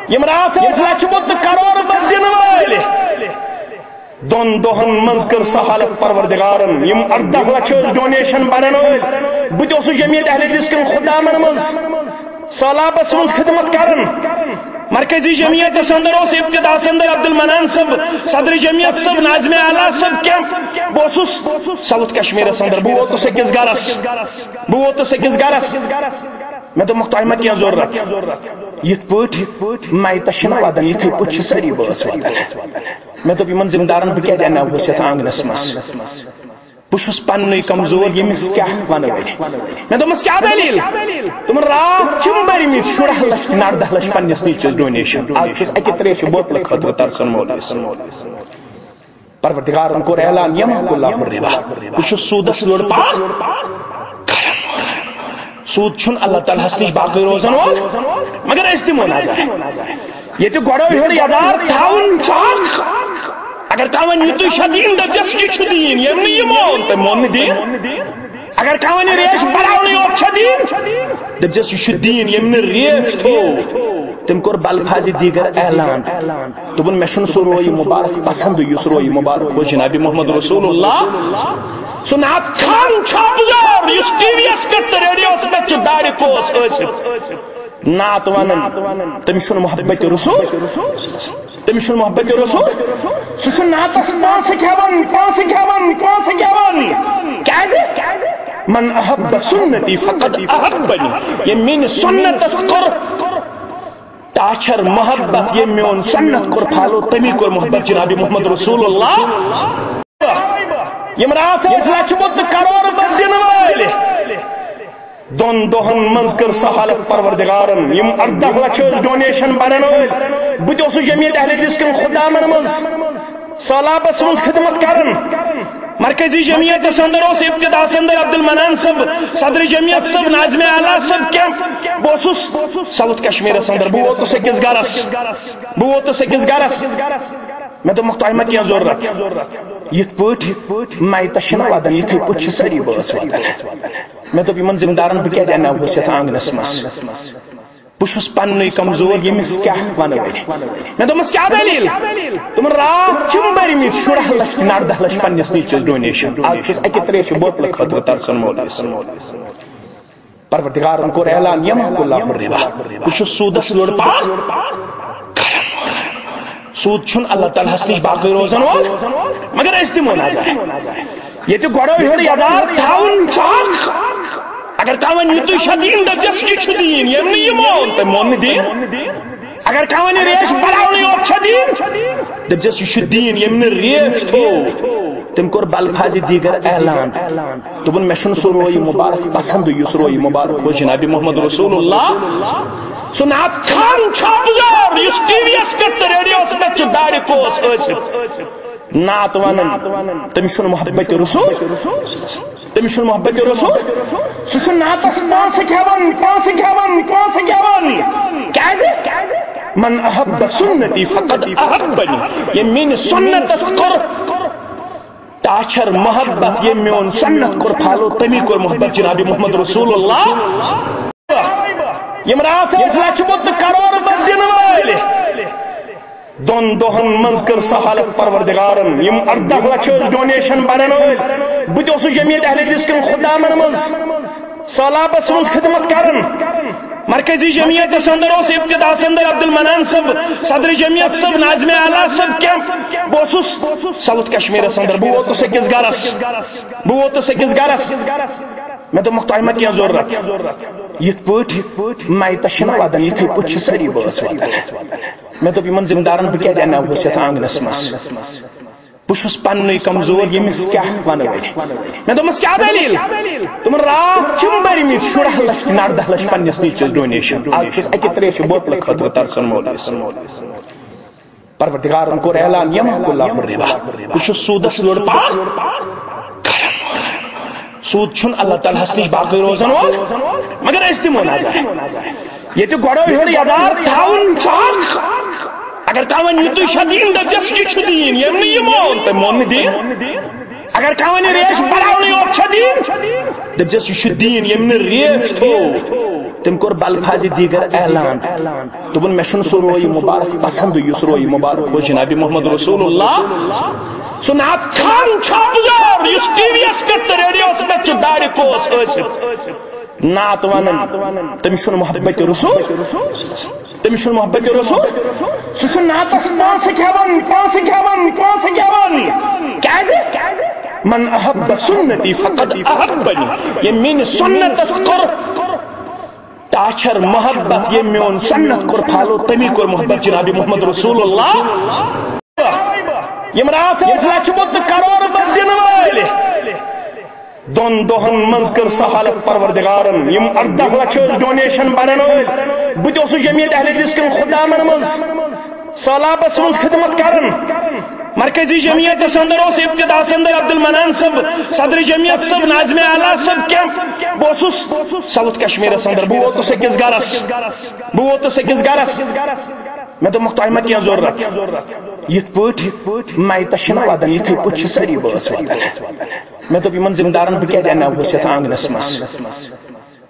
M رات لچھ بت کروڑ بت دن ول دون دہن مز کر سہالت پروردگارن یم 18 لچھ ڈونیشن بڑھن ول بہت جمعیت اہل حدیث کن خدامن مز سالابس مز خدمت کرن مرکزی جمعیت اندر ابتدا اندر عبد المنان صاحب صدر جمعیت صاحب ناظم اعلیٰ صاحب کیمپ بہت ساؤتھ کشمیر اندر بہ ووتس أکس گرس میں دوٚپمکھ تۄہہِ ما کینٛہہ ضروٗرت یِتھ پٲٹھۍ مایتس چھِنہ ودان یِتھٕے پٲٹھۍ چھِ سٲری بٲژ ودان مےٚ دوٚپ یِمن ذمہٕ دارن بہٕ کیازِ انناوہوس یتھ آنگنس منٛز بہٕ چھُس پننُے کمزور ییٚمِس کیٛاہ ونو مےٚ دوٚپمس کیٛاہ دلیٖل دوٚپُن راتھ چھِم بٔرمٕتۍ 16 لچھ 18 لچھ پننِس نیٚچوِس ڈونیشن آز چھُس اکہِ تریشہِ بوتلہٕ خٲطرٕ ترسان مولوِس پروردگارن کوٚر اعلان یمحق اللہ الربا بہٕ چھُس سوٗدس لوٚڑ سود چھُنہٕ اللہ تعالیٰ ہس نش باقی روزان وول مگر أسۍ دِمو نظر ییٚتہِ گۄڈو ہیوٚر یَزار تھاوُن چھُ اکھ اگر کانٛہہ وَنہِ یہِ تُہۍ چھا دیٖن دٔپۍزٮ۪س یہِ چھُ دیٖن ییٚمۍ نہٕ یہِ مون تٔمۍ مون نہٕ دیٖن اگر کانٛہہ وَنہِ ریش بڑاونٕے یوت چھا دیٖن دٔپۍزٮ۪س یہِ چھُ دیٖن ییٚمۍ نہٕ ریش تھوٚو تٔمۍ کوٚر بلفاظِ دیٖگر اعلان دوٚپُن مےٚ چھُنہٕ سُہ رویہِ مُبارک پسنٛد یُس رویہِ مُبارک اوس جنابِ محمد رسول اللہ سُہ نعت خان چھاپزور یُس ٹی وی یس پٮ۪ٹھ تہٕ ریڈیوس پٮ۪ٹھ چھُ دارِ پوس ٲسِتھ نعت ونان تٔمِس چھُنہٕ محبت رسول تٔمِس چھُنہٕ محبت رسول سُہ چھُ نعتس پونٛسہٕ کھٮ۪وان کیازِ من احب سنتی فقد احبنی ییٚمۍ میٲنِس سنتس کوٚر تاچھر محبت ییٚمۍ میون سنت کوٚر فالو تٔمی کوٚر محبت جناب محمد رسول اللہ یم رات لچھ بت کروڑ بت دن ول دون دہن مز کر سہالت پروردگارن یم 18 لچھ ڈونیشن بڑھن ول بہت جمعیت اہل حدیث کن خدامن مز سالابس مز خدمت کرن مرکزی جمعیت اندر ابتدا اندر عبد المنان صاحب صدر جمعیت صاحب ناظم اعلیٰ صاحب کیمپ بہت ساؤتھ کشمیر اندر بہ ووتس أکس گرس میں دوٚپمکھ تۄہہِ ما کینٛہہ ضروٗرت یِتھ پٲٹھۍ مایتس چھِنہ ودان یِتھٕے پٲٹھۍ چھِ سٲری بٲژ ودان مےٚ دوٚپ یِمن ذمہٕ دارن بہٕ کیازِ انناوہوس یتھ آنگنس منٛز بہٕ چھُس پننُے کمزور ییٚمِس کیٛاہ ونو مےٚ دوٚپمس کیٛاہ دلیٖل دوٚپُن راتھ چھِم بٔرمٕتۍ 16 لچھ 18 لچھ پننِس نیٚچوِس ڈونیشن آز چھُس اکہِ تریشہِ بوتلہٕ خٲطرٕ ترسان مولوِس پروردگارن کوٚر اعلان یمحق اللہ الربا بہٕ چھُس سوٗدس لوٚڑ سود چھُنہٕ اللہ تعالیٰ ہس نش باقی روزان وول مگر أسۍ دِمو نظر ییٚتہِ گۄڈو ہیوٚر یَزار تھاوُن چھُ اکھ اگر کانٛہہ وَنہِ یہِ تُہۍ چھا دیٖن دٔپۍزٮ۪س یہِ چھُ دیٖن ییٚمۍ نہٕ یہِ مون تٔمۍ مون نہٕ دیٖن اگر کانٛہہ وَنہِ ریش بڑاونٕے یوت چھا دیٖن دٔپۍزٮ۪س یہِ چھُ دیٖن ییٚمۍ نہٕ ریش تھوٚو تٔمۍ کوٚر بلفاظِ دیٖگر اعلان دوٚپُن مےٚ چھُنہٕ سُہ رویہِ مُبارک پسنٛد یُس رویہِ مُبارک اوس جنابِ محمد رسول اللہ سُہ نعت خان چھاپزور یُس ٹی وی یس پٮ۪ٹھ تہٕ ریڈیوس پٮ۪ٹھ چھُ دارِ پوس ٲسِتھ نعت ونان تٔمِس چھُنہٕ محبت رسول سُہ چھُ نعتس پونٛسہٕ کھٮ۪وان کیازِ من احب سنتی فقد احبنی ییٚمۍ میٲنِس سنتس کوٚر تاچھر محبت ییٚمۍ میون سنت کوٚر فالو تٔمی کوٚر محبت جناب محمد رسول اللہ یم رات لچھ بت کروڑ بت دن ول دون دہن مز کر سہالت پروردگارن یم 18 لچھ ڈونیشن بڑھن ول بہت جمعیت اہل حدیث کن خدامن مز سالابس مز خدمت کرن مرکزی جمعیت اندر ابتدا اندر عبد المنان صاحب صدر جمعیت صاحب ناظم اعلیٰ صاحب کیمپ بہت ساؤتھ کشمیر اندر بہ ووتس أکس گرس میں دوٚپمکھ تۄہہِ ما کینٛہہ ضروٗرت یِتھ پٲٹھۍ مایتس چھِنہ ودان یِتھٕے پٲٹھۍ چھِ سٲری بٲژ ودان مےٚ دوٚپ یِمن ذمہٕ دارن بہٕ کیازِ انناوہوس یتھ آنگنس منٛز بہٕ چھُس پننُے کمزور ییٚمِس کیٛاہ ونو مےٚ دوٚپمس کیٛاہ دلیٖل دوٚپُن راتھ چھِم بٔرمٕتۍ 16 لچھ 18 لچھ پننِس نیٚچوِس ڈونیشن آز چھُس اکہِ تریشہِ بوتلہٕ خٲطرٕ ترسان مولوِس پروردگارن کوٚر اعلان یمحق اللہ الربا بہٕ چھُس سوٗدس لوٚڑ سود چھُنہٕ اللہ تعالیٰ ہس نش باقی روزان وول مگر أسۍ دِمو نظر ییٚتہِ گۄڈو ہیوٚر یَزار تھاوُن چھُ اگر کانٛہہ وَنہِ یہِ تُہۍ چھا دیٖن دٔپۍزٮ۪س یہِ چھُ دیٖن ییٚمۍ نہٕ یہِ مون تٔمۍ مون نہٕ دیٖن اگر کانٛہہ وَنہِ ریش بڑاونٕے یوت چھا دیٖن دٔپۍزٮ۪س یہِ چھُ دیٖن ییٚمۍ نہٕ ریش تھوٚو تم کور بالفاظ دیگر اعلان دبن مے چھن سو روی مبارک پسند یس روی مبارک ہو جناب محمد رسول اللہ سنات خان چھاپزار یس ٹی وی اس پہ ریڈیو اس پہ دار کوس ٲسِتھ نعت ونن تمس چھن محبت رسول تمس چھن محبت رسول سہ چھ نعتس پانسہ کھیون کیازِ من احب سنتی فقد احبنی یہ میری سنتس کر تاچر محبت یہ میون سنت کر پھالو تمی کر محبت جناب محمد رسول اللہ یم رات لچھمت کروڑ بس دن وٲلۍ دون دہن مز کر سہالت پروردگارن یم 18 لچھ ڈونیشن برن وٲلۍ بہٕ تہِ اوسُس جمعیت اہل حدیث کٮ۪ن خُدامن منٛز سہلابس منٛز خدمت کران مرکزی جمعیت اندر اس ابتدا اندر عبد المنان صاحب صدر جمعیت صاحب ناظم اعلیٰ صاحب کیمپ بہت ساؤتھ کشمیر اندر بہ ووتس أکِس گرس مے دوٚپمکھ تۄہہِ ما کینٛہہ ضروٗرت یِتھ پٲٹھۍ میتس چھِنہ ودان یِتھٕے پٲٹھۍ چھِ سٲری بٲژ ودان مے دوٚپ یِمن ذمہٕ دارن بہٕ کیازِ انناوہوس یتھ آنگنس منٛز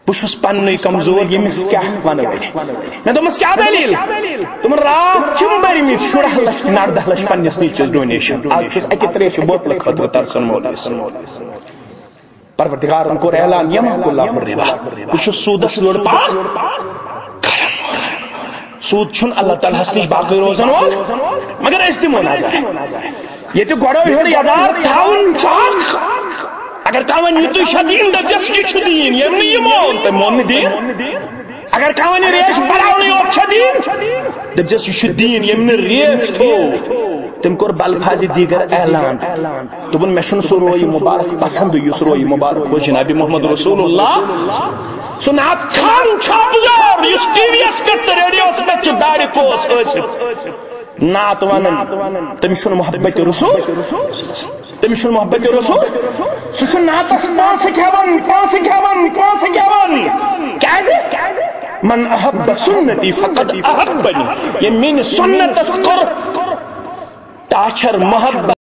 بہٕ چھُس پننُے کمزور ییٚمِس کیاہ ونو مے دوٚپمس کیاہ دلیٖل دوٚپُن راتھ چھِم بٔرمٕتۍ 16 لچھ 18 لچھ پننس نیچوِس ڈونیشن آز چھُس اکہِ تریشہِ بوتلہٕ خٲطرٕ ترسان مولوِس پروردگارن کوٚر اعلان یمحق اللہ الربا بہٕ چھُس سوٗدس لوٚڑ سود چھُن اللہ تعالیٰ ہس نش باقی روزن وول مگر أسۍ دِمو نظر ییٚتہِ گۄڈٕ ہیوٚر یَزار تھاوُن چھُ اکھ اگر کانٛہہ وَنہِ یہِ تُہۍ چھا دیٖن دٔپۍزٮ۪س یہِ چھُ دیٖن ییٚمۍ نہٕ یہِ مون تٔمۍ مون نہٕ دیٖن اگر کانٛہہ وَنہِ ریش بڑاونٕے یوت چھا دیٖن دٔپۍزٮ۪س یہِ چھُ دیٖن ییٚمۍ نہٕ ریش تھوٚو تٔمۍ کوٚر بالفاظ دیگر اعلان دوٚپُن مےٚ چھُنہٕ سُہ رویہِ مُبارک پسند یُس رویہِ مُبارک ہو جناب محمد رسول اللہ سُہ نعت خان چھاپزار یُس ٹی وی یس پٮ۪ٹھ تہٕ ریڈیوس پٮ۪ٹھ چھُ دارِ پوس ٲسِتھ نعت ونن تٔمِس چھُنہٕ محبت رسول تٔمِس چھُنہٕ محبت رسول سُہ چھُ نعتس پانسہ کھیون کیازِ من احب سنتی فقد احبنی یہ میٲنۍ سنتس کر تاچر محبت